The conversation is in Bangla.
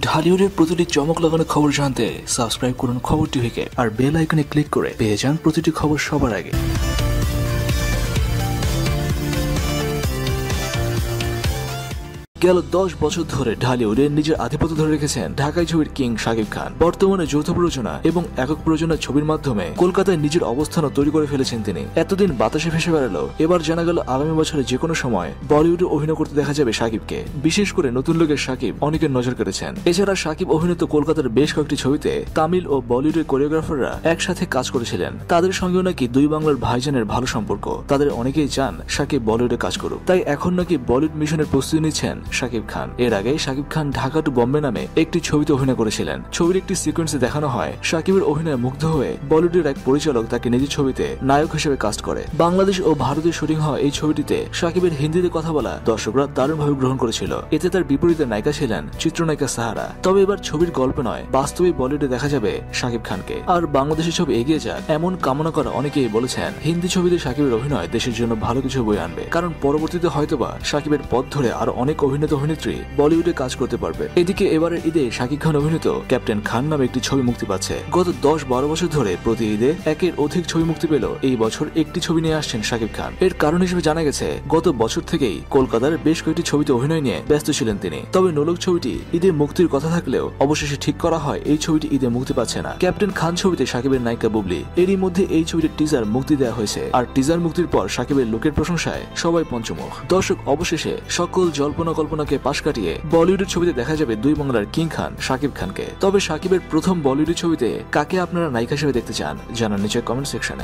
ঢালিউডের প্রতিটি চমক লাগানো খবর জানতে সাবস্ক্রাইব করুন খবর টিভিকে আর বেল আইকনে ক্লিক করে পেয়ে যান প্রতিটি খবর সবার আগে। গেল 10 বছর ধরে ঢালিউডে নিজের আধিপত্য ধরে রেখেছেন ঢাকাই ছবির কিং শাকিব খান। বর্তমানে যৌথ প্রযোজনা এবং একক প্রযোজনা ছবির মাধ্যমে কলকাতায় নিজের অবস্থানও তৈরি করে ফেলেছেন তিনি। এতদিন বাতাসে ভেসে বেড়ালো, এবার জানা গেল আগামী বছরে যে কোনো সময় বলিউডে অভিনয় করতে দেখা যাবে শাকিবকে। বিশেষ করে নতুন লোকের শাকিব অনেকের নজর কেড়েছেন। এছাড়া শাকিব অভিনীত কলকাতার বেশ কয়েকটি ছবিতে তামিল ও বলিউডের কোরিওগ্রাফাররা একসাথে কাজ করেছিলেন। তাদের সঙ্গেও নাকি দুই বাংলার ভাইজানের ভালো সম্পর্ক। তাদের অনেকেই চান শাকিব বলিউডে কাজ করুক, তাই এখন নাকি বলিউড মিশনের প্রস্তুতি নিচ্ছেন শাকিব খান। এর আগে শাকিব খান ঢাকা টু বম্বে নামে একটি ছবিতে অভিনয় করেছিলেন। ছবির একটি সিকোয়েন্সে দেখানো হয় শাকিবের অভিনয়ে মুগ্ধ হয়ে বলিউডের এক পরিচালক তাকে নিজের ছবিতে নায়ক হিসেবে কাস্ট করে। বাংলাদেশ ও ভারতে শুটিং হওয়া এই ছবিটিতে শাকিবের হিন্দিতে কথা বলা দর্শকরা দারুণভাবে গ্রহণ করেছিল। এতে তার বিপরীতে নায়িকা ছিলেন চিত্রনায়িকা সাহারা। তবে এবার ছবির গল্প নয়, বাস্তবে বলিউডে দেখা যাবে শাকিব খানকে। আর বাংলাদেশের ছবি এগিয়ে যাক এমন কামনা করা অনেকেই বলেছেন হিন্দি ছবিতে শাকিবের অভিনয় দেশের জন্য ভালো কিছু বয়ে আনবে, কারণ পরবর্তীতে হয়তোবা শাকিবের পথ ধরে আরো অনেক অভিনেতা অভিনেত্রী বলিউডে কাজ করতে পারবে। এদিকে এবারের ঈদে শাকিব খান অভিনীত ক্যাপ্টেন খান নামে একটি ছবি মুক্তি পাচ্ছে। গত 10-12 বছর ধরে প্রতি ঈদে একের অধিক ছবি মুক্তি পেল, এই বছর একটি ছবি নিয়ে আসছেন শাকিব খান। এর কারণ হিসেবে জানা গেছে গত বছর থেকেই কলকাতার বেশ কয়েকটি ছবিতে অভিনয় নিয়ে ব্যস্ত ছিলেন তিনি। তবে নোলক ছবিটি ঈদে মুক্তির কথা থাকলেও অবশেষে ঠিক করা হয় এই ছবিটি ঈদে মুক্তি পাচ্ছে না। ক্যাপ্টেন খান ছবিতে শাকিবের নায়িকা বুবলি, এরই মধ্যে এই ছবিটির টিজার মুক্তি দেওয়া হয়েছে। আর টিজার মুক্তির পর শাকিবের লোকের প্রশংসায় সবাই পঞ্চমুখ। দর্শক, অবশেষে সকল জল্পনা কল্পনাকে পাশ কাটিয়ে বলিউডের ছবিতে দেখা যাবে দুই বাংলার কিং খান শাকিব খানকে। তবে শাকিবের প্রথম বলিউডের ছবিতে কাকে আপনারা নায়িকা হিসেবে দেখতে চান জানান নিচে কমেন্ট সেকশনে।